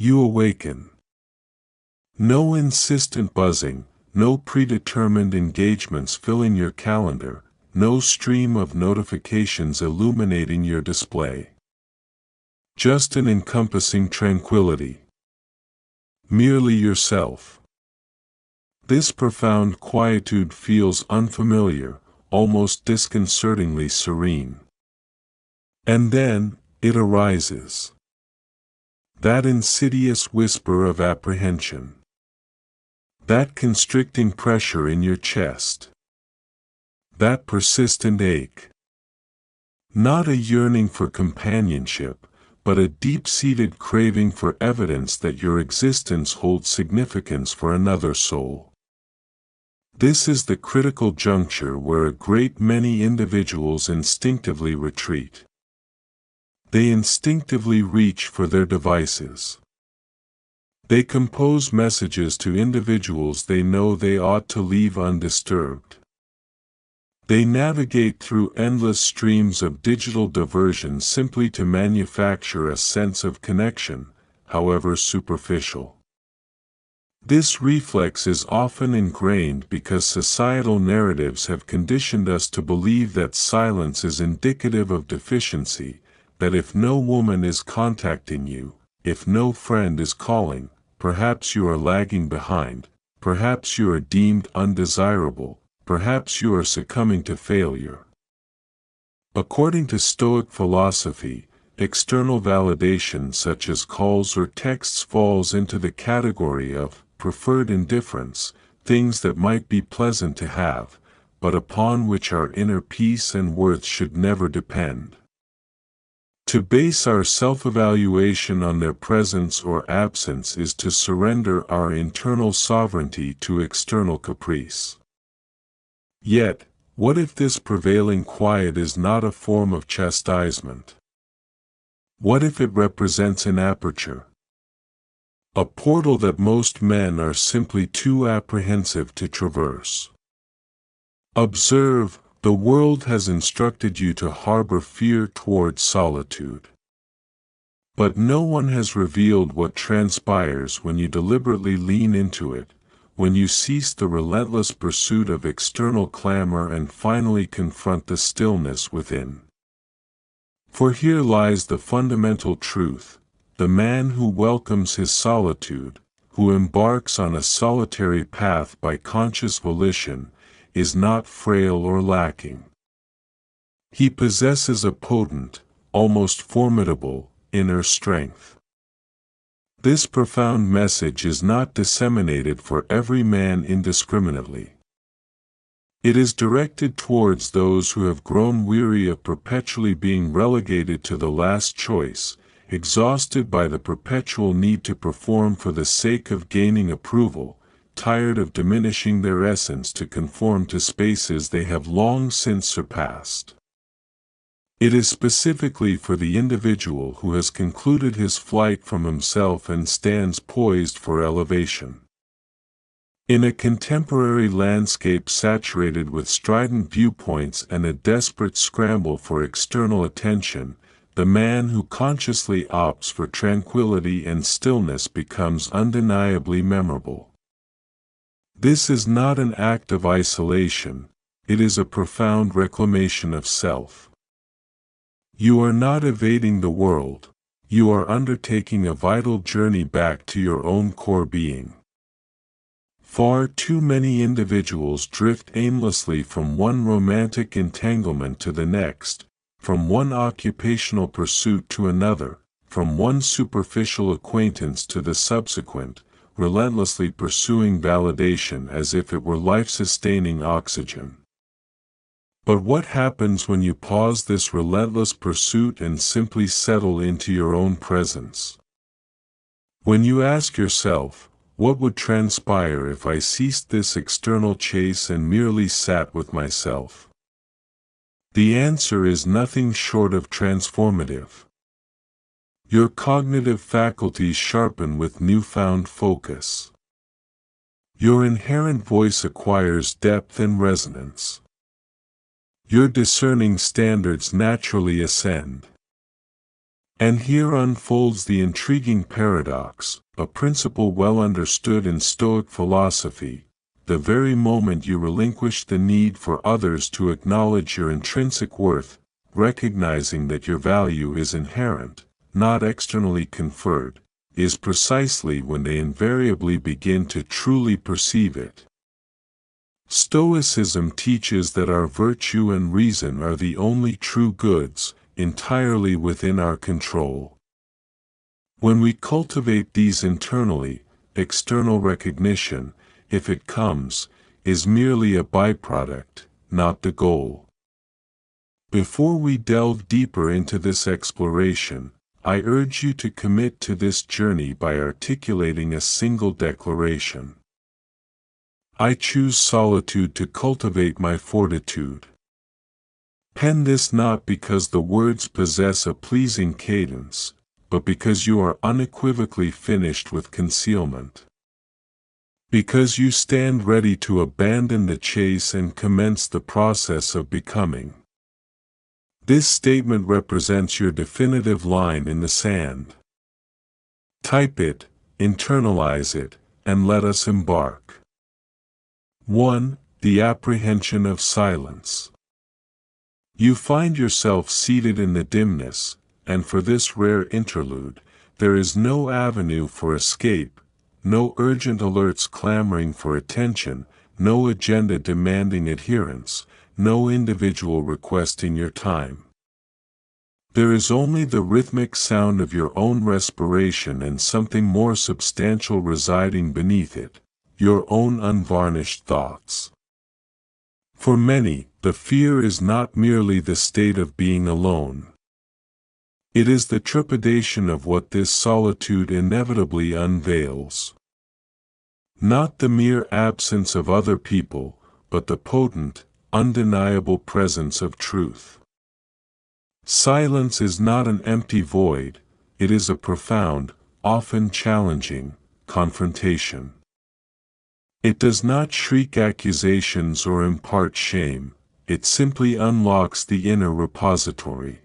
you awaken. No insistent buzzing, no predetermined engagements filling your calendar, no stream of notifications illuminating your display. Just an encompassing tranquility. Merely yourself. This profound quietude feels unfamiliar, almost disconcertingly serene. And then, it arises. That insidious whisper of apprehension. That constricting pressure in your chest. That persistent ache. Not a yearning for companionship, but a deep-seated craving for evidence that your existence holds significance for another soul. This is the critical juncture where a great many individuals instinctively retreat. They instinctively reach for their devices. They compose messages to individuals they know they ought to leave undisturbed. They navigate through endless streams of digital diversion simply to manufacture a sense of connection, however superficial. This reflex is often ingrained because societal narratives have conditioned us to believe that silence is indicative of deficiency, that if no woman is contacting you, if no friend is calling, perhaps you are lagging behind, perhaps you are deemed undesirable, perhaps you are succumbing to failure. According to Stoic philosophy, external validation such as calls or texts falls into the category of preferred indifference, things that might be pleasant to have, but upon which our inner peace and worth should never depend. To base our self-evaluation on their presence or absence is to surrender our internal sovereignty to external caprice. Yet, what if this prevailing quiet is not a form of chastisement? What if it represents an aperture? A portal that most men are simply too apprehensive to traverse. Observe, the world has instructed you to harbor fear towards solitude. But no one has revealed what transpires when you deliberately lean into it, when you cease the relentless pursuit of external clamor and finally confront the stillness within. For here lies the fundamental truth: the man who welcomes his solitude, who embarks on a solitary path by conscious volition, is not frail or lacking. He possesses a potent, almost formidable, inner strength. This profound message is not disseminated for every man indiscriminately. It is directed towards those who have grown weary of perpetually being relegated to the last choice, exhausted by the perpetual need to perform for the sake of gaining approval, tired of diminishing their essence to conform to spaces they have long since surpassed. It is specifically for the individual who has concluded his flight from himself and stands poised for elevation. In a contemporary landscape saturated with strident viewpoints and a desperate scramble for external attention, the man who consciously opts for tranquility and stillness becomes undeniably memorable. This is not an act of isolation, it is a profound reclamation of self. You are not evading the world, you are undertaking a vital journey back to your own core being. Far too many individuals drift aimlessly from one romantic entanglement to the next, from one occupational pursuit to another, from one superficial acquaintance to the subsequent, relentlessly pursuing validation as if it were life-sustaining oxygen. But what happens when you pause this relentless pursuit and simply settle into your own presence? When you ask yourself, what would transpire if I ceased this external chase and merely sat with myself? The answer is nothing short of transformative. Your cognitive faculties sharpen with newfound focus. Your inherent voice acquires depth and resonance. Your discerning standards naturally ascend. And here unfolds the intriguing paradox, a principle well understood in Stoic philosophy. The very moment you relinquish the need for others to acknowledge your intrinsic worth, recognizing that your value is inherent, not externally conferred, is precisely when they invariably begin to truly perceive it. Stoicism teaches that our virtue and reason are the only true goods, entirely within our control. When we cultivate these internally, external recognition, if it comes, is merely a byproduct, not the goal. Before we delve deeper into this exploration, I urge you to commit to this journey by articulating a single declaration. I choose solitude to cultivate my fortitude. Pen this not because the words possess a pleasing cadence, but because you are unequivocally finished with concealment. Because you stand ready to abandon the chase and commence the process of becoming. This statement represents your definitive line in the sand. Type it, internalize it, and let us embark. 1. The apprehension of silence. You find yourself seated in the dimness, and for this rare interlude, there is no avenue for escape, no urgent alerts clamoring for attention, no agenda demanding adherence, no individual requesting your time. There is only the rhythmic sound of your own respiration and something more substantial residing beneath it, your own unvarnished thoughts. For many, the fear is not merely the state of being alone. It is the trepidation of what this solitude inevitably unveils. Not the mere absence of other people, but the potent, undeniable presence of truth. Silence is not an empty void, it is a profound, often challenging, confrontation. It does not shriek accusations or impart shame, it simply unlocks the inner repository.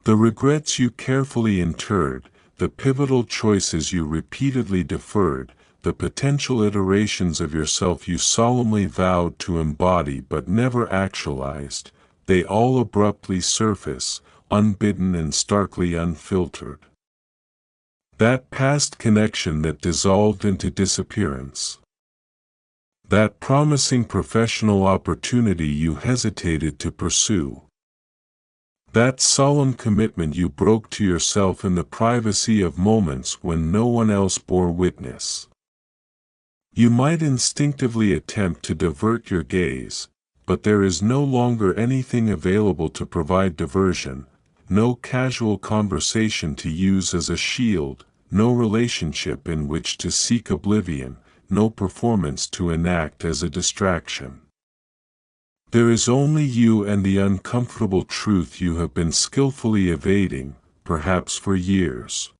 The regrets you carefully interred, the pivotal choices you repeatedly deferred, the potential iterations of yourself you solemnly vowed to embody but never actualized, they all abruptly surface, unbidden and starkly unfiltered. That past connection that dissolved into disappearance. That promising professional opportunity you hesitated to pursue. That solemn commitment you broke to yourself in the privacy of moments when no one else bore witness. You might instinctively attempt to divert your gaze, but there is no longer anything available to provide diversion, no casual conversation to use as a shield, no relationship in which to seek oblivion, no performance to enact as a distraction. There is only you and the uncomfortable truth you have been skillfully evading, perhaps for years.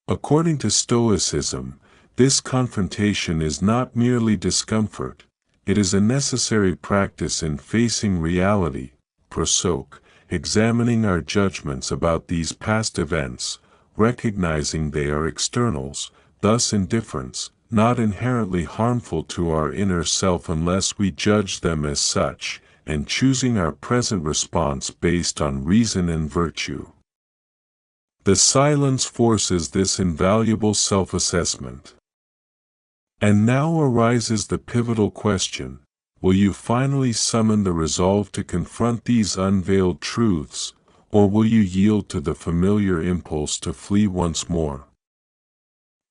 According to Stoicism, this confrontation is not merely discomfort, it is a necessary practice in facing reality, prosoque, examining our judgments about these past events, recognizing they are externals, thus indifferents, not inherently harmful to our inner self unless we judge them as such, and choosing our present response based on reason and virtue. The silence forces this invaluable self-assessment. And now arises the pivotal question, will you finally summon the resolve to confront these unveiled truths, or will you yield to the familiar impulse to flee once more?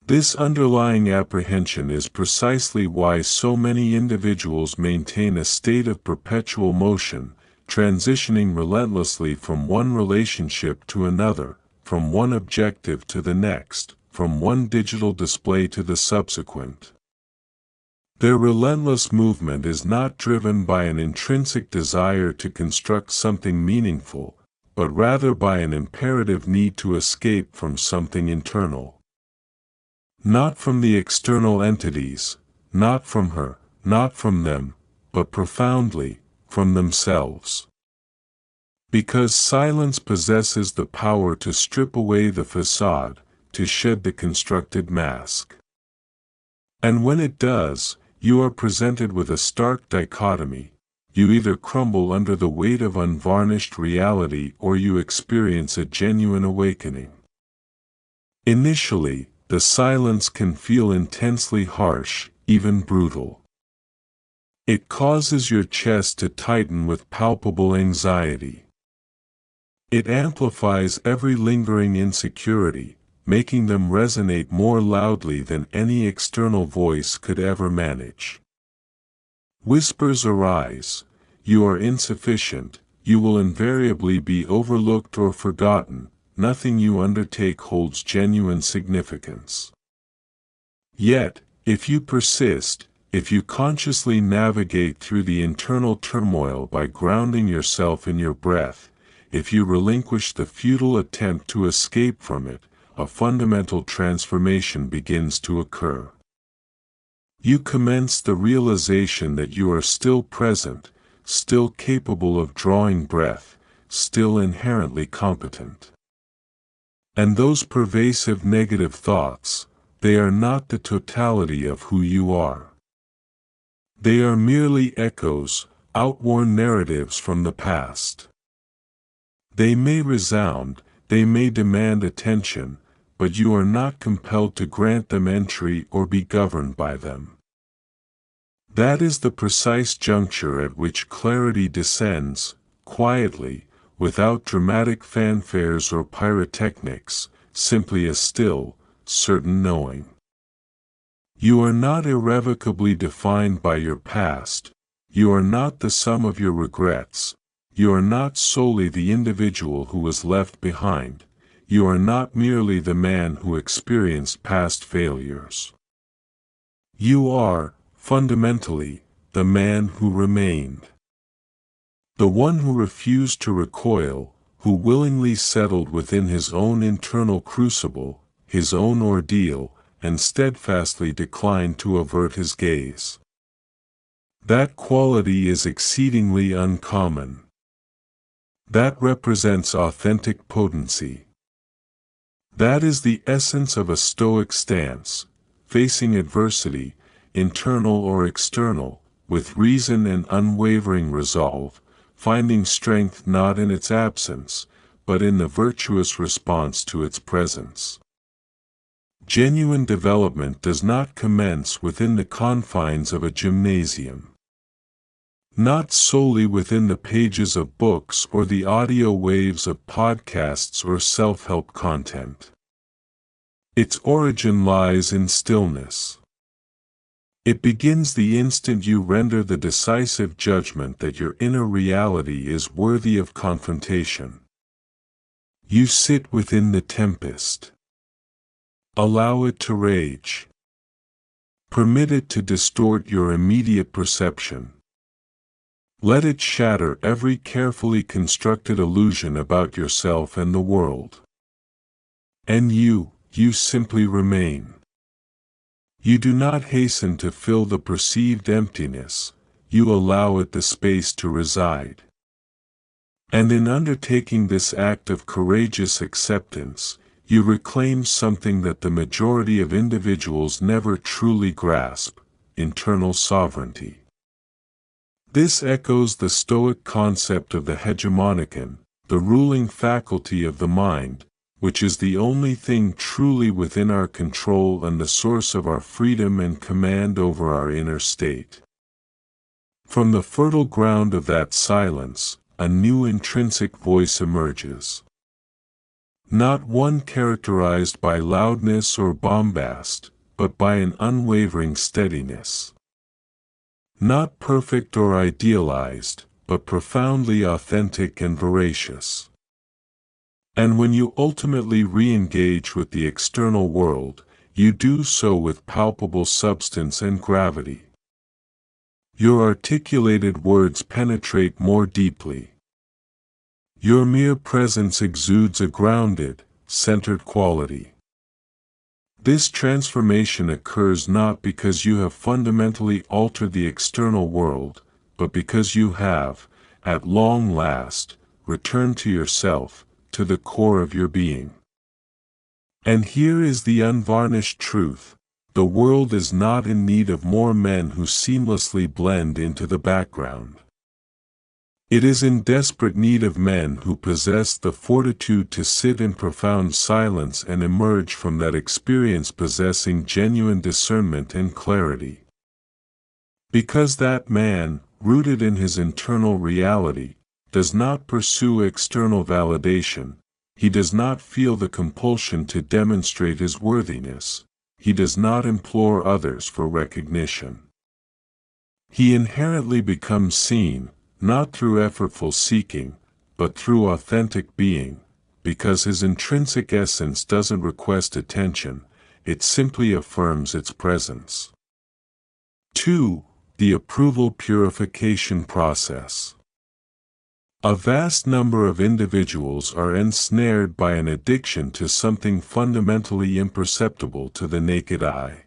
This underlying apprehension is precisely why so many individuals maintain a state of perpetual motion, transitioning relentlessly from one relationship to another, from one objective to the next, from one digital display to the subsequent. Their relentless movement is not driven by an intrinsic desire to construct something meaningful, but rather by an imperative need to escape from something internal. Not from the external entities, not from her, not from them, but profoundly, from themselves. Because silence possesses the power to strip away the facade, to shed the constructed mask. And when it does, you are presented with a stark dichotomy. You either crumble under the weight of unvarnished reality or you experience a genuine awakening. Initially, the silence can feel intensely harsh, even brutal. It causes your chest to tighten with palpable anxiety. It amplifies every lingering insecurity, making them resonate more loudly than any external voice could ever manage. Whispers arise: you are insufficient, you will invariably be overlooked or forgotten, nothing you undertake holds genuine significance. Yet, if you persist, if you consciously navigate through the internal turmoil by grounding yourself in your breath, if you relinquish the futile attempt to escape from it, a fundamental transformation begins to occur. You commence the realization that you are still present, still capable of drawing breath, still inherently competent. And those pervasive negative thoughts, they are not the totality of who you are. They are merely echoes, outworn narratives from the past. They may resound, they may demand attention, but you are not compelled to grant them entry or be governed by them. That is the precise juncture at which clarity descends, quietly, without dramatic fanfares or pyrotechnics, simply a still, certain knowing. You are not irrevocably defined by your past, you are not the sum of your regrets, you are not solely the individual who was left behind, you are not merely the man who experienced past failures. You are, fundamentally, the man who remained. The one who refused to recoil, who willingly settled within his own internal crucible, his own ordeal, and steadfastly declined to avert his gaze. That quality is exceedingly uncommon. That represents authentic potency. That is the essence of a Stoic stance, facing adversity, internal or external, with reason and unwavering resolve, finding strength not in its absence, but in the virtuous response to its presence. Genuine development does not commence within the confines of a gymnasium. Not solely within the pages of books or the audio waves of podcasts or self-help content. Its origin lies in stillness. It begins the instant you render the decisive judgment that your inner reality is worthy of confrontation. You sit within the tempest. Allow it to rage. Permit it to distort your immediate perception. Let it shatter every carefully constructed illusion about yourself and the world. And you simply remain. You do not hasten to fill the perceived emptiness, you allow it the space to reside. And in undertaking this act of courageous acceptance, you reclaim something that the majority of individuals never truly grasp: internal sovereignty. This echoes the Stoic concept of the hegemonikon, the ruling faculty of the mind, which is the only thing truly within our control and the source of our freedom and command over our inner state. From the fertile ground of that silence, a new intrinsic voice emerges. Not one characterized by loudness or bombast, but by an unwavering steadiness. Not perfect or idealized, but profoundly authentic and veracious. And when you ultimately re-engage with the external world, you do so with palpable substance and gravity. Your articulated words penetrate more deeply. Your mere presence exudes a grounded, centered quality. This transformation occurs not because you have fundamentally altered the external world, but because you have, at long last, return to yourself, to the core of your being. And here is the unvarnished truth: the world is not in need of more men who seamlessly blend into the background. It is in desperate need of men who possess the fortitude to sit in profound silence and emerge from that experience possessing genuine discernment and clarity. Because that man, rooted in his internal reality, does not pursue external validation, he does not feel the compulsion to demonstrate his worthiness, he does not implore others for recognition. He inherently becomes seen, not through effortful seeking, but through authentic being, because his intrinsic essence doesn't request attention, it simply affirms its presence. 2. The approval purification process. A vast number of individuals are ensnared by an addiction to something fundamentally imperceptible to the naked eye.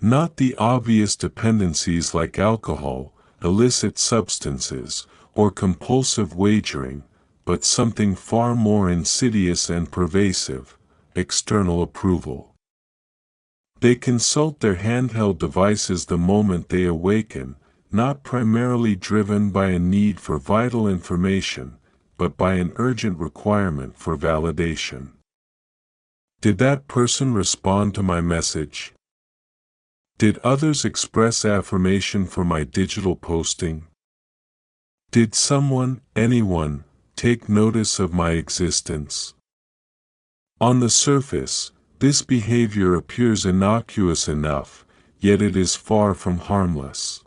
Not the obvious dependencies like alcohol, illicit substances, or compulsive wagering, but something far more insidious and pervasive: external approval. They consult their handheld devices the moment they awaken, not primarily driven by a need for vital information, but by an urgent requirement for validation. Did that person respond to my message? Did others express affirmation for my digital posting? Did someone, anyone, take notice of my existence? On the surface, this behavior appears innocuous enough, yet it is far from harmless.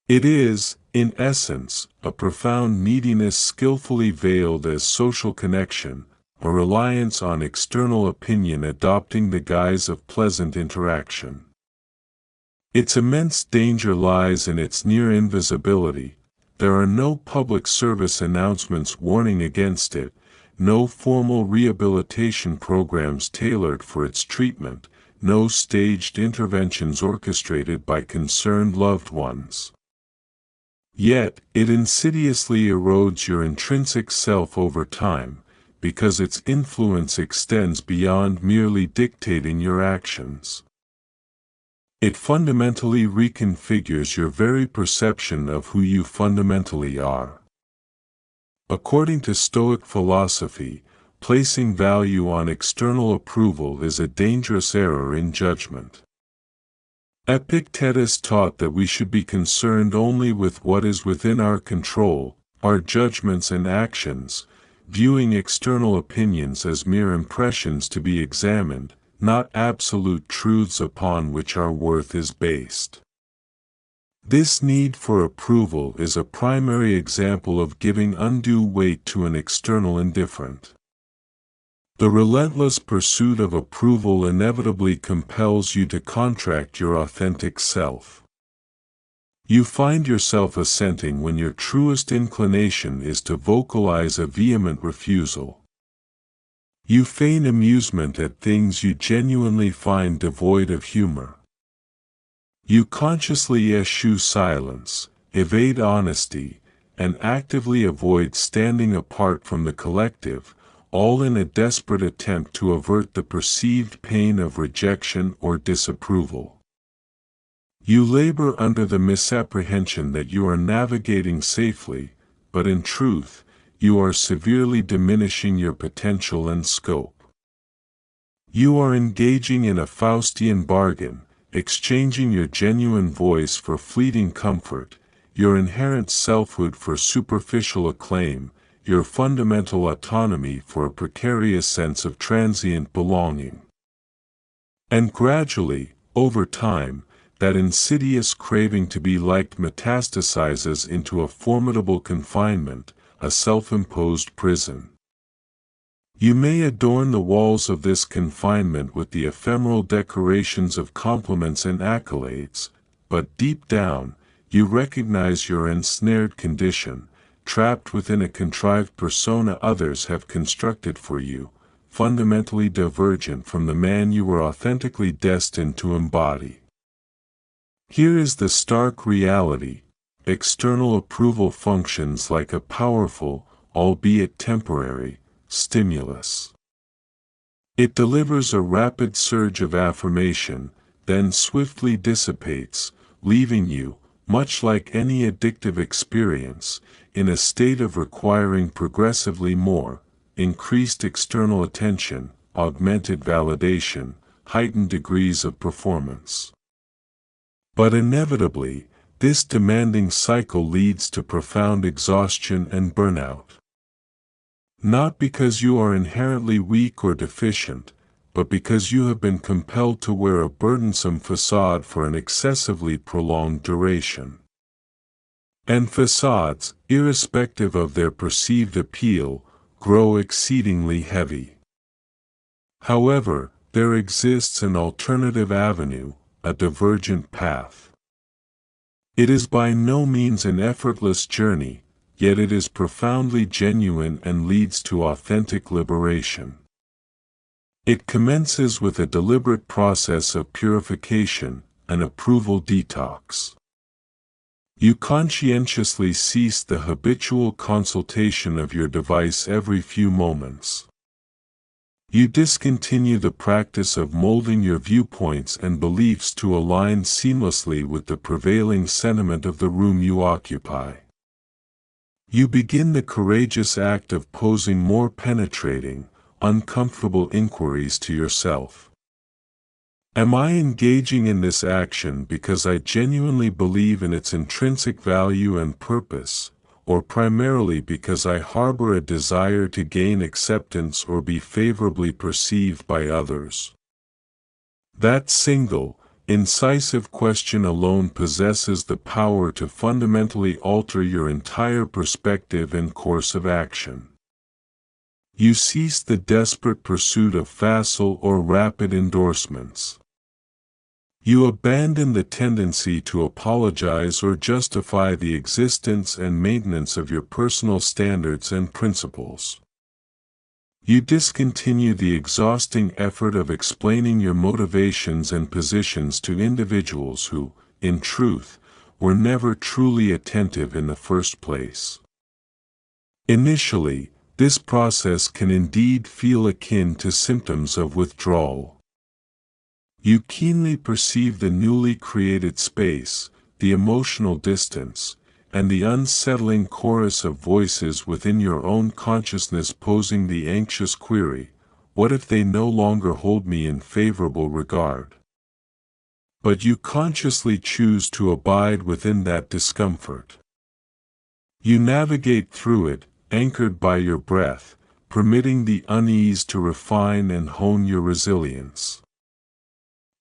It is, in essence, a profound neediness skillfully veiled as social connection, a reliance on external opinion adopting the guise of pleasant interaction. Its immense danger lies in its near invisibility. There are no public service announcements warning against it, no formal rehabilitation programs tailored for its treatment, no staged interventions orchestrated by concerned loved ones. Yet, it insidiously erodes your intrinsic self over time, because its influence extends beyond merely dictating your actions. It fundamentally reconfigures your very perception of who you fundamentally are. According to Stoic philosophy, placing value on external approval is a dangerous error in judgment. Epictetus taught that we should be concerned only with what is within our control, our judgments and actions, viewing external opinions as mere impressions to be examined, not absolute truths upon which our worth is based. This need for approval is a primary example of giving undue weight to an external indifferent. The relentless pursuit of approval inevitably compels you to contract your authentic self. You find yourself assenting when your truest inclination is to vocalize a vehement refusal. You feign amusement at things you genuinely find devoid of humor. You consciously eschew silence, evade honesty, and actively avoid standing apart from the collective, all in a desperate attempt to avert the perceived pain of rejection or disapproval. You labor under the misapprehension that you are navigating safely, but in truth, you are severely diminishing your potential and scope. You are engaging in a Faustian bargain, exchanging your genuine voice for fleeting comfort, your inherent selfhood for superficial acclaim, your fundamental autonomy for a precarious sense of transient belonging. And gradually, over time, that insidious craving to be liked metastasizes into a formidable confinement, a self-imposed prison. You may adorn the walls of this confinement with the ephemeral decorations of compliments and accolades, but deep down, you recognize your ensnared condition, trapped within a contrived persona others have constructed for you, fundamentally divergent from the man you were authentically destined to embody. Here is the stark reality: external approval functions like a powerful, albeit temporary, stimulus. It delivers a rapid surge of affirmation, then swiftly dissipates, leaving you, much like any addictive experience, in a state of requiring progressively more, increased external attention, augmented validation, heightened degrees of performance. But inevitably, this demanding cycle leads to profound exhaustion and burnout. Not because you are inherently weak or deficient, but because you have been compelled to wear a burdensome facade for an excessively prolonged duration. And facades, irrespective of their perceived appeal, grow exceedingly heavy. However, there exists an alternative avenue, a divergent path. It is by no means an effortless journey, yet it is profoundly genuine and leads to authentic liberation. It commences with a deliberate process of purification, an approval detox. You conscientiously cease the habitual consultation of your device every few moments. You discontinue the practice of molding your viewpoints and beliefs to align seamlessly with the prevailing sentiment of the room you occupy. You begin the courageous act of posing more penetrating, uncomfortable inquiries to yourself. Am I engaging in this action because I genuinely believe in its intrinsic value and purpose, or primarily because I harbor a desire to gain acceptance or be favorably perceived by others? That single, incisive question alone possesses the power to fundamentally alter your entire perspective and course of action. You cease the desperate pursuit of facile or rapid endorsements. You abandon the tendency to apologize or justify the existence and maintenance of your personal standards and principles. You discontinue the exhausting effort of explaining your motivations and positions to individuals who, in truth, were never truly attentive in the first place. Initially, this process can indeed feel akin to symptoms of withdrawal. You keenly perceive the newly created space, the emotional distance, and the unsettling chorus of voices within your own consciousness posing the anxious query, what if they no longer hold me in favorable regard? But you consciously choose to abide within that discomfort. You navigate through it, anchored by your breath, permitting the unease to refine and hone your resilience.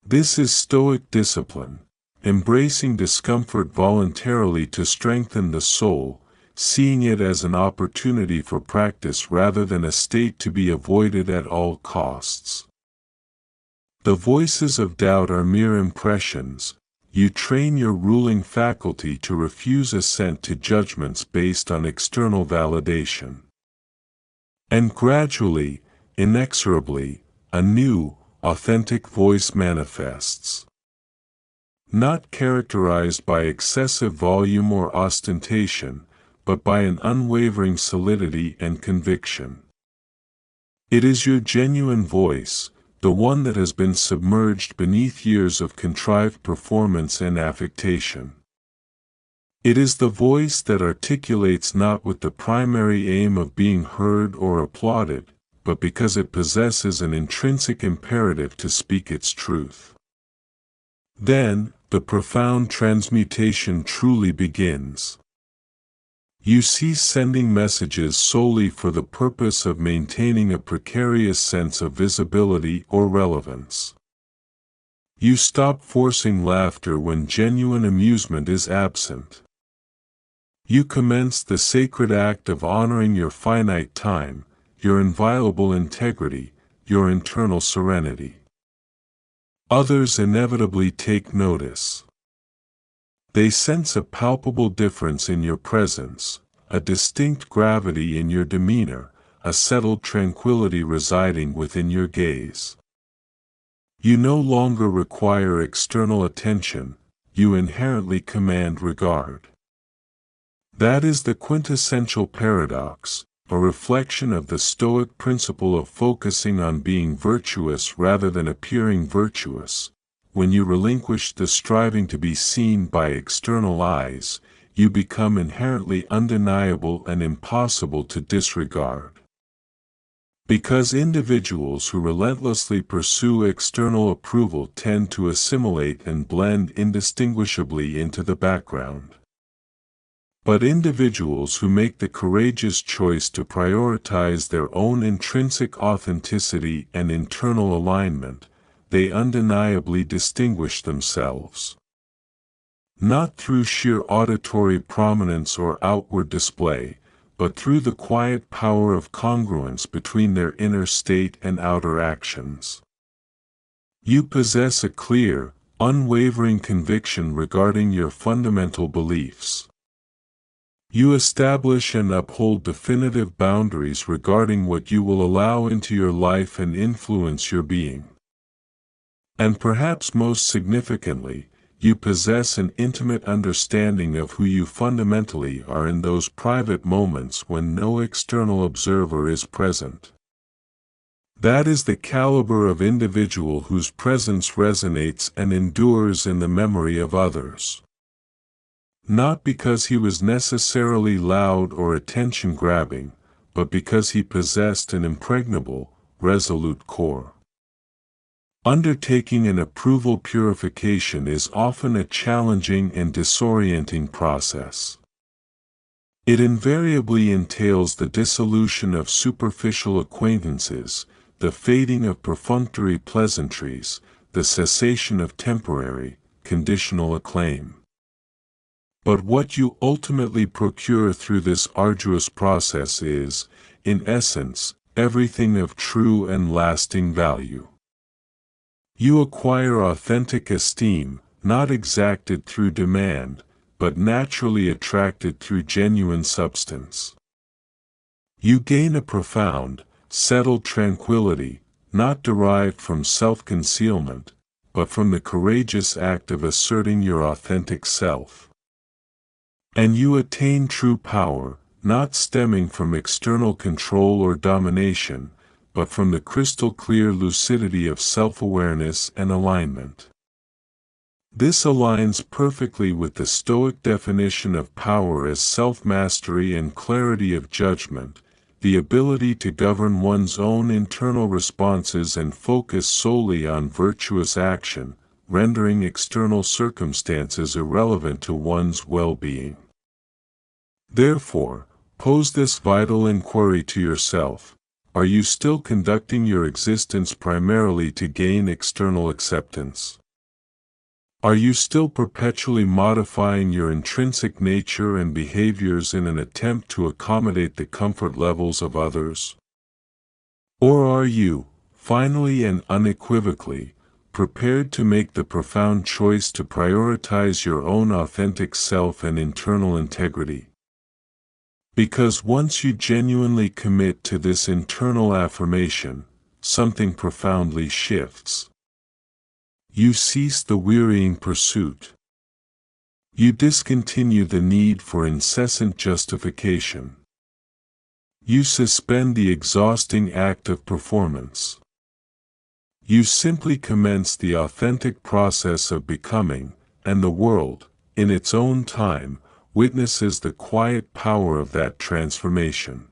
This is Stoic discipline, embracing discomfort voluntarily to strengthen the soul, seeing it as an opportunity for practice rather than a state to be avoided at all costs. The voices of doubt are mere impressions. You train your ruling faculty to refuse assent to judgments based on external validation. And gradually, inexorably, a new, authentic voice manifests. Not characterized by excessive volume or ostentation, but by an unwavering solidity and conviction. It is your genuine voice, the one that has been submerged beneath years of contrived performance and affectation. It is the voice that articulates not with the primary aim of being heard or applauded, but because it possesses an intrinsic imperative to speak its truth. Then, the profound transmutation truly begins. You cease sending messages solely for the purpose of maintaining a precarious sense of visibility or relevance. You stop forcing laughter when genuine amusement is absent. You commence the sacred act of honoring your finite time, your inviolable integrity, your internal serenity. Others inevitably take notice. They sense a palpable difference in your presence, a distinct gravity in your demeanor, a settled tranquility residing within your gaze. You no longer require external attention, you inherently command regard. That is the quintessential paradox, a reflection of the Stoic principle of focusing on being virtuous rather than appearing virtuous. When you relinquish the striving to be seen by external eyes, you become inherently undeniable and impossible to disregard. Because individuals who relentlessly pursue external approval tend to assimilate and blend indistinguishably into the background. But individuals who make the courageous choice to prioritize their own intrinsic authenticity and internal alignment, they undeniably distinguish themselves. Not through sheer auditory prominence or outward display, but through the quiet power of congruence between their inner state and outer actions. You possess a clear, unwavering conviction regarding your fundamental beliefs. You establish and uphold definitive boundaries regarding what you will allow into your life and influence your being. And perhaps most significantly, you possess an intimate understanding of who you fundamentally are in those private moments when no external observer is present. That is the caliber of individual whose presence resonates and endures in the memory of others. Not because he was necessarily loud or attention-grabbing, but because he possessed an impregnable, resolute core. Undertaking an approval purification is often a challenging and disorienting process. It invariably entails the dissolution of superficial acquaintances, the fading of perfunctory pleasantries, the cessation of temporary, conditional acclaim. But what you ultimately procure through this arduous process is, in essence, everything of true and lasting value. You acquire authentic esteem, not exacted through demand, but naturally attracted through genuine substance. You gain a profound, settled tranquility, not derived from self-concealment, but from the courageous act of asserting your authentic self. And you attain true power, not stemming from external control or domination, but from the crystal-clear lucidity of self-awareness and alignment. This aligns perfectly with the Stoic definition of power as self-mastery and clarity of judgment, the ability to govern one's own internal responses and focus solely on virtuous action, rendering external circumstances irrelevant to one's well-being. Therefore, pose this vital inquiry to yourself: are you still conducting your existence primarily to gain external acceptance? Are you still perpetually modifying your intrinsic nature and behaviors in an attempt to accommodate the comfort levels of others? Or are you, finally and unequivocally, prepared to make the profound choice to prioritize your own authentic self and internal integrity? Because once you genuinely commit to this internal affirmation, something profoundly shifts. You cease the wearying pursuit. You discontinue the need for incessant justification. You suspend the exhausting act of performance. You simply commence the authentic process of becoming, and the world, in its own time, witnesses the quiet power of that transformation.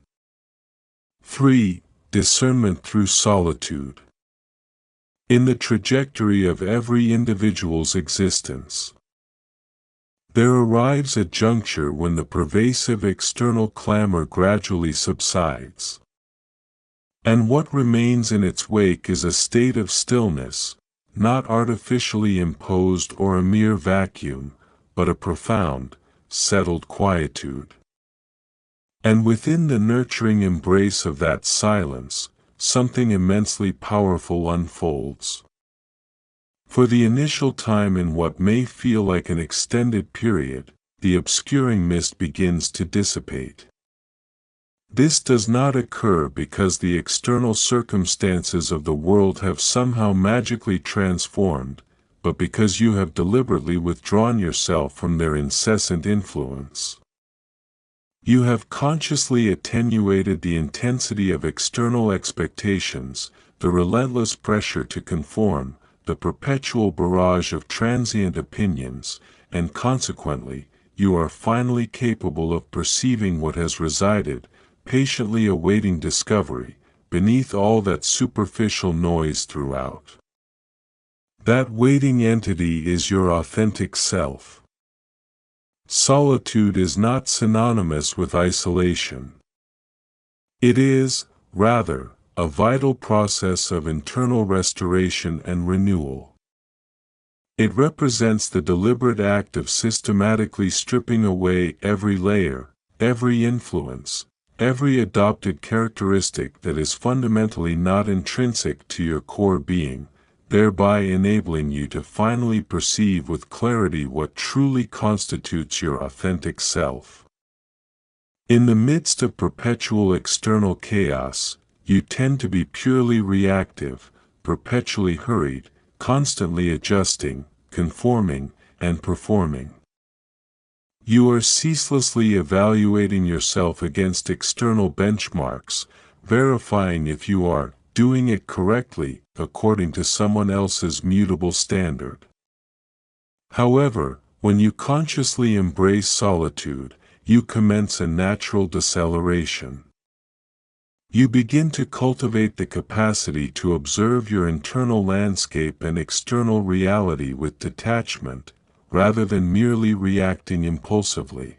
3. Discernment through solitude. In the trajectory of every individual's existence, there arrives a juncture when the pervasive external clamor gradually subsides. And what remains in its wake is a state of stillness, not artificially imposed or a mere vacuum, but a profound, settled quietude. And within the nurturing embrace of that silence, something immensely powerful unfolds. For the initial time in what may feel like an extended period, the obscuring mist begins to dissipate. This does not occur because the external circumstances of the world have somehow magically transformed, but because you have deliberately withdrawn yourself from their incessant influence. You have consciously attenuated the intensity of external expectations, the relentless pressure to conform, the perpetual barrage of transient opinions, and consequently, you are finally capable of perceiving what has resided, patiently awaiting discovery, beneath all that superficial noise throughout. That waiting entity is your authentic self. Solitude is not synonymous with isolation. It is, rather, a vital process of internal restoration and renewal. It represents the deliberate act of systematically stripping away every layer, every influence, every adopted characteristic that is fundamentally not intrinsic to your core being, thereby enabling you to finally perceive with clarity what truly constitutes your authentic self. In the midst of perpetual external chaos, you tend to be purely reactive, perpetually hurried, constantly adjusting, conforming, and performing. You are ceaselessly evaluating yourself against external benchmarks, verifying if you are doing it correctly according to someone else's mutable standard. However, when you consciously embrace solitude, you commence a natural deceleration. You begin to cultivate the capacity to observe your internal landscape and external reality with detachment, rather than merely reacting impulsively.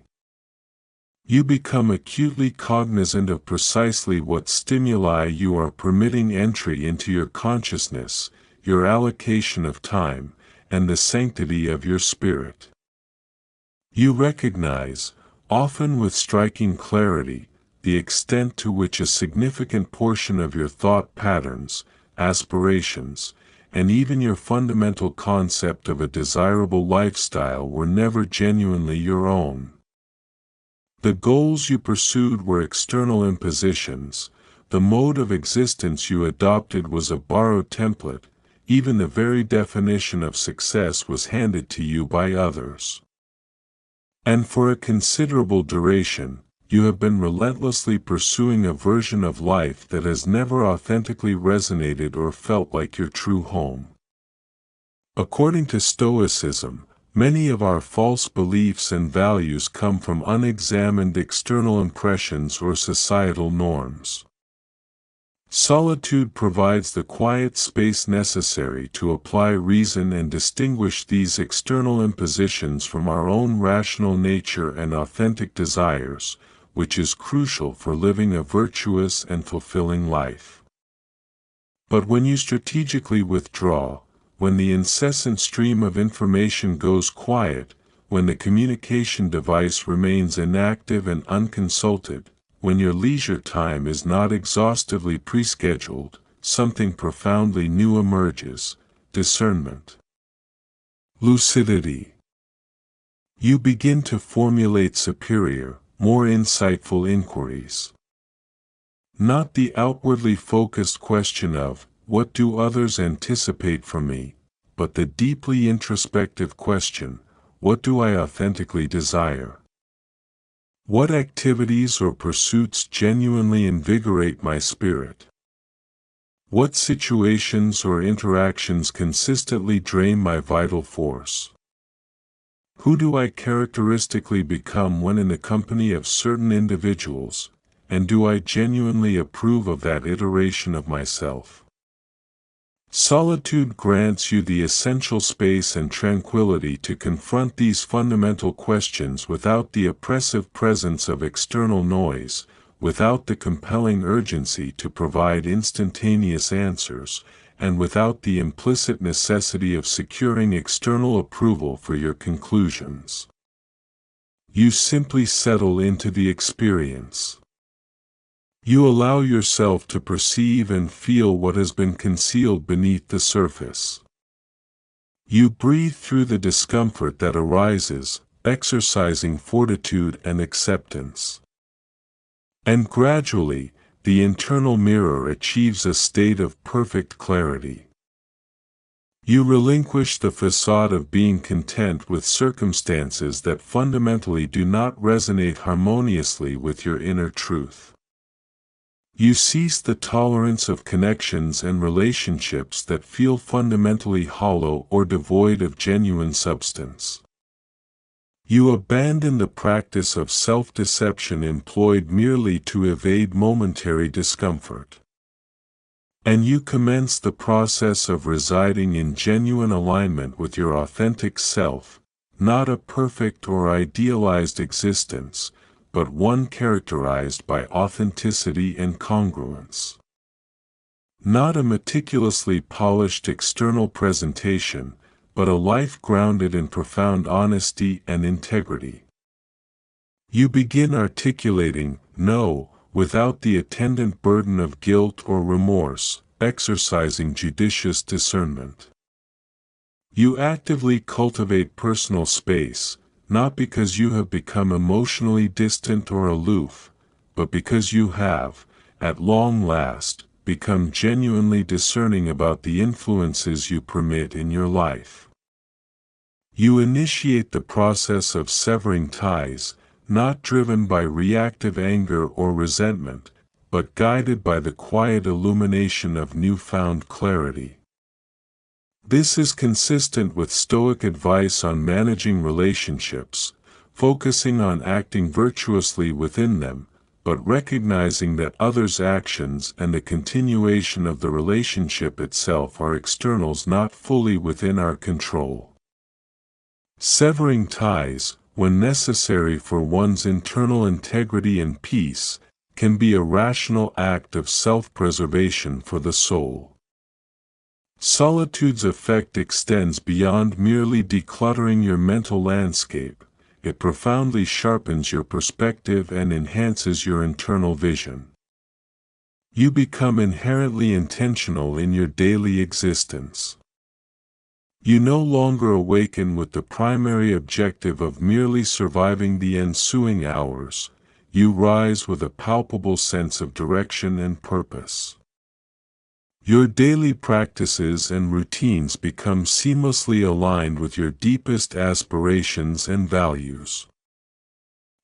You become acutely cognizant of precisely what stimuli you are permitting entry into your consciousness, your allocation of time, and the sanctity of your spirit. You recognize, often with striking clarity, the extent to which a significant portion of your thought patterns, aspirations, and even your fundamental concept of a desirable lifestyle were never genuinely your own. The goals you pursued were external impositions, the mode of existence you adopted was a borrowed template, even the very definition of success was handed to you by others. And for a considerable duration, you have been relentlessly pursuing a version of life that has never authentically resonated or felt like your true home. According to Stoicism, many of our false beliefs and values come from unexamined external impressions or societal norms. Solitude provides the quiet space necessary to apply reason and distinguish these external impositions from our own rational nature and authentic desires, which is crucial for living a virtuous and fulfilling life. But when you strategically withdraw, when the incessant stream of information goes quiet, when the communication device remains inactive and unconsulted, when your leisure time is not exhaustively prescheduled, something profoundly new emerges: discernment. Lucidity. You begin to formulate superior, more insightful inquiries. Not the outwardly focused question of, what do others anticipate from me, but the deeply introspective question, what do I authentically desire? What activities or pursuits genuinely invigorate my spirit? What situations or interactions consistently drain my vital force? Who do I characteristically become when in the company of certain individuals, and do I genuinely approve of that iteration of myself? Solitude grants you the essential space and tranquility to confront these fundamental questions without the oppressive presence of external noise, without the compelling urgency to provide instantaneous answers, and without the implicit necessity of securing external approval for your conclusions. You simply settle into the experience. You allow yourself to perceive and feel what has been concealed beneath the surface. You breathe through the discomfort that arises, exercising fortitude and acceptance. And gradually, the internal mirror achieves a state of perfect clarity. You relinquish the facade of being content with circumstances that fundamentally do not resonate harmoniously with your inner truth. You cease the tolerance of connections and relationships that feel fundamentally hollow or devoid of genuine substance. You abandon the practice of self-deception employed merely to evade momentary discomfort. And you commence the process of residing in genuine alignment with your authentic self, not a perfect or idealized existence, but one characterized by authenticity and congruence. Not a meticulously polished external presentation, but a life grounded in profound honesty and integrity. You begin articulating "no" without the attendant burden of guilt or remorse, exercising judicious discernment. You actively cultivate personal space, not because you have become emotionally distant or aloof, but because you have, at long last, become genuinely discerning about the influences you permit in your life. You initiate the process of severing ties, not driven by reactive anger or resentment, but guided by the quiet illumination of newfound clarity. This is consistent with Stoic advice on managing relationships, focusing on acting virtuously within them, but recognizing that others' actions and the continuation of the relationship itself are externals not fully within our control. Severing ties, when necessary for one's internal integrity and peace, can be a rational act of self-preservation for the soul. Solitude's effect extends beyond merely decluttering your mental landscape. It profoundly sharpens your perspective and enhances your internal vision. You become inherently intentional in your daily existence. You no longer awaken with the primary objective of merely surviving the ensuing hours. You rise with a palpable sense of direction and purpose. Your daily practices and routines become seamlessly aligned with your deepest aspirations and values.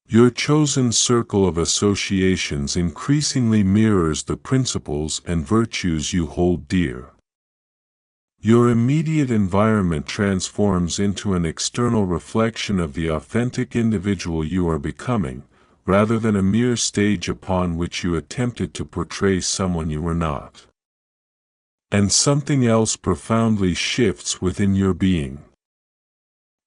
Your chosen circle of associations increasingly mirrors the principles and virtues you hold dear. Your immediate environment transforms into an external reflection of the authentic individual you are becoming, rather than a mere stage upon which you attempted to portray someone you were not. And something else profoundly shifts within your being.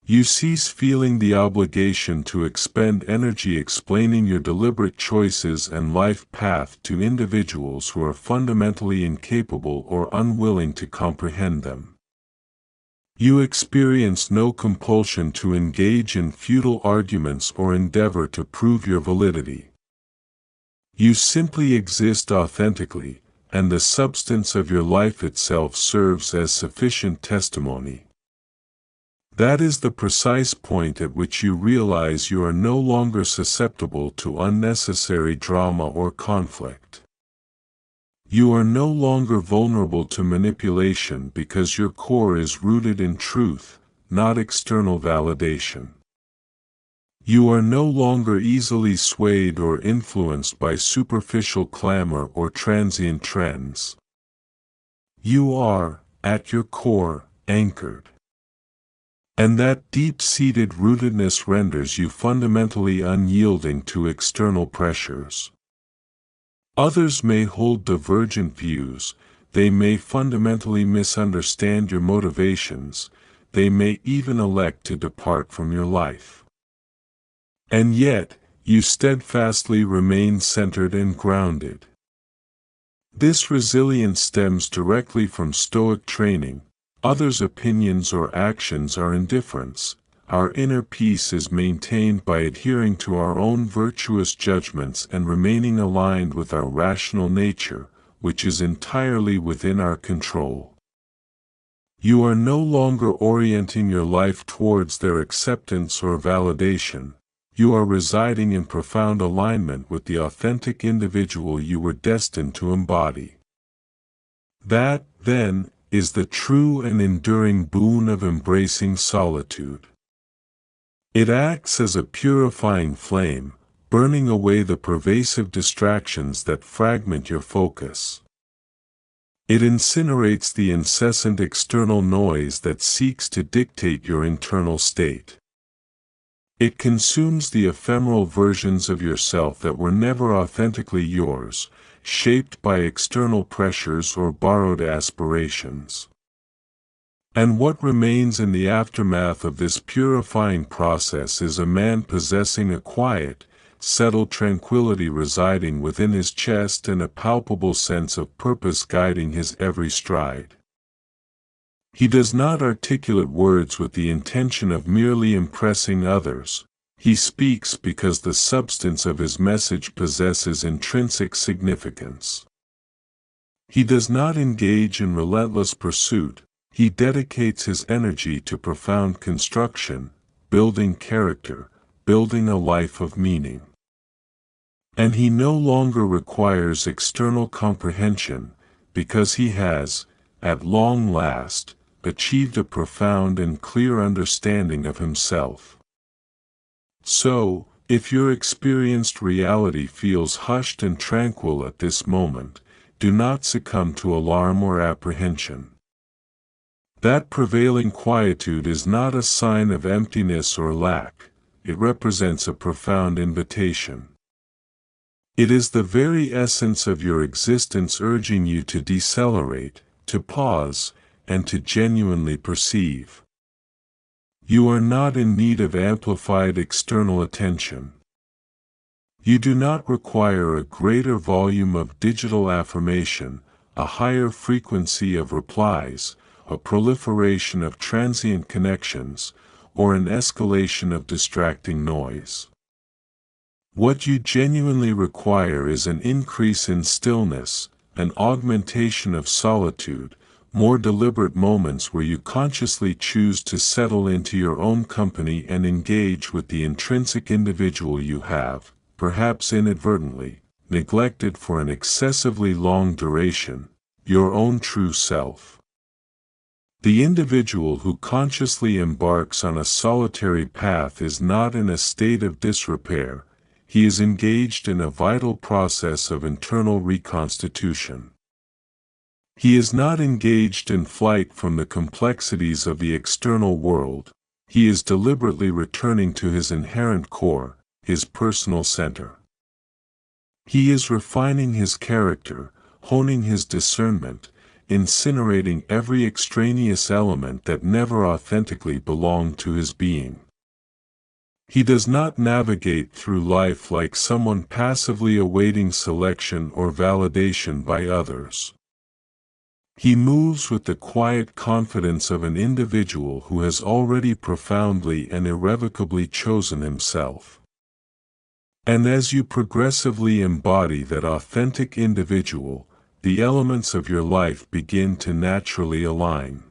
You cease feeling the obligation to expend energy explaining your deliberate choices and life path to individuals who are fundamentally incapable or unwilling to comprehend them. You experience no compulsion to engage in futile arguments or endeavor to prove your validity. You simply exist authentically, and the substance of your life itself serves as sufficient testimony. That is the precise point at which you realize you are no longer susceptible to unnecessary drama or conflict. You are no longer vulnerable to manipulation because your core is rooted in truth, not external validation. You are no longer easily swayed or influenced by superficial clamor or transient trends. You are, at your core, anchored. And that deep-seated rootedness renders you fundamentally unyielding to external pressures. Others may hold divergent views, they may fundamentally misunderstand your motivations, they may even elect to depart from your life. And yet, you steadfastly remain centered and grounded. This resilience stems directly from Stoic training. Others' opinions or actions are indifference. Our inner peace is maintained by adhering to our own virtuous judgments and remaining aligned with our rational nature, which is entirely within our control. You are no longer orienting your life towards their acceptance or validation. You are residing in profound alignment with the authentic individual you were destined to embody. That, then, is the true and enduring boon of embracing solitude. It acts as a purifying flame, burning away the pervasive distractions that fragment your focus. It incinerates the incessant external noise that seeks to dictate your internal state. It consumes the ephemeral versions of yourself that were never authentically yours, shaped by external pressures or borrowed aspirations. And what remains in the aftermath of this purifying process is a man possessing a quiet, settled tranquility residing within his chest and a palpable sense of purpose guiding his every stride. He does not articulate words with the intention of merely impressing others. He speaks because the substance of his message possesses intrinsic significance. He does not engage in relentless pursuit. He dedicates his energy to profound construction, building character, building a life of meaning. And he no longer requires external comprehension, because he has, at long last, achieved a profound and clear understanding of himself. So, if your experienced reality feels hushed and tranquil at this moment, do not succumb to alarm or apprehension. That prevailing quietude is not a sign of emptiness or lack, it represents a profound invitation. It is the very essence of your existence urging you to decelerate, to pause, and to genuinely perceive. You are not in need of amplified external attention. You do not require a greater volume of digital affirmation, a higher frequency of replies, a proliferation of transient connections, or an escalation of distracting noise. What you genuinely require is an increase in stillness, an augmentation of solitude, more deliberate moments where you consciously choose to settle into your own company and engage with the intrinsic individual you have, perhaps inadvertently, neglected for an excessively long duration, your own true self. The individual who consciously embarks on a solitary path is not in a state of disrepair. He is engaged in a vital process of internal reconstitution. He is not engaged in flight from the complexities of the external world. He is deliberately returning to his inherent core, his personal center. He is refining his character, honing his discernment, incinerating every extraneous element that never authentically belonged to his being. He does not navigate through life like someone passively awaiting selection or validation by others. He moves with the quiet confidence of an individual who has already profoundly and irrevocably chosen himself. And as you progressively embody that authentic individual, the elements of your life begin to naturally align.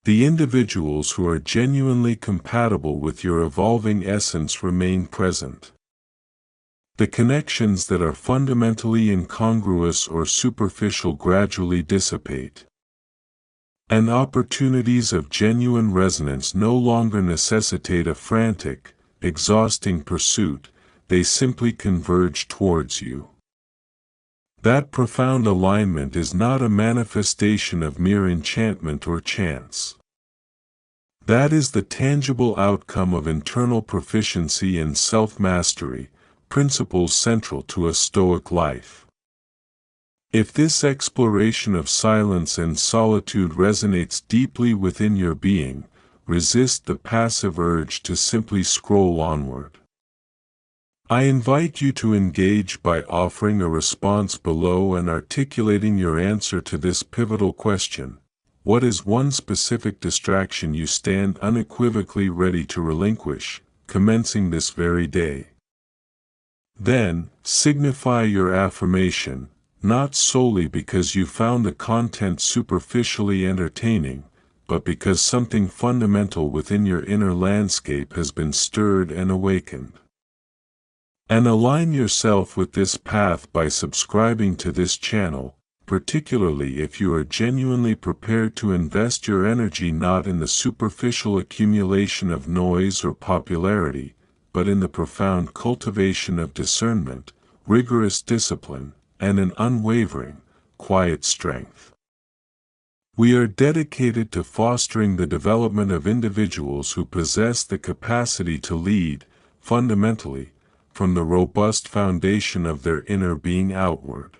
The individuals who are genuinely compatible with your evolving essence remain present. The connections that are fundamentally incongruous or superficial gradually dissipate. And opportunities of genuine resonance no longer necessitate a frantic, exhausting pursuit, they simply converge towards you. That profound alignment is not a manifestation of mere enchantment or chance. That is the tangible outcome of internal proficiency and self-mastery, principles central to a Stoic life. If this exploration of silence and solitude resonates deeply within your being, resist the passive urge to simply scroll onward. I invite you to engage by offering a response below and articulating your answer to this pivotal question. What is one specific distraction you stand unequivocally ready to relinquish, commencing this very day? Then, signify your affirmation, not solely because you found the content superficially entertaining, but because something fundamental within your inner landscape has been stirred and awakened. And align yourself with this path by subscribing to this channel, particularly if you are genuinely prepared to invest your energy not in the superficial accumulation of noise or popularity, but in the profound cultivation of discernment, rigorous discipline, and an unwavering, quiet strength. We are dedicated to fostering the development of individuals who possess the capacity to lead, fundamentally, from the robust foundation of their inner being outward.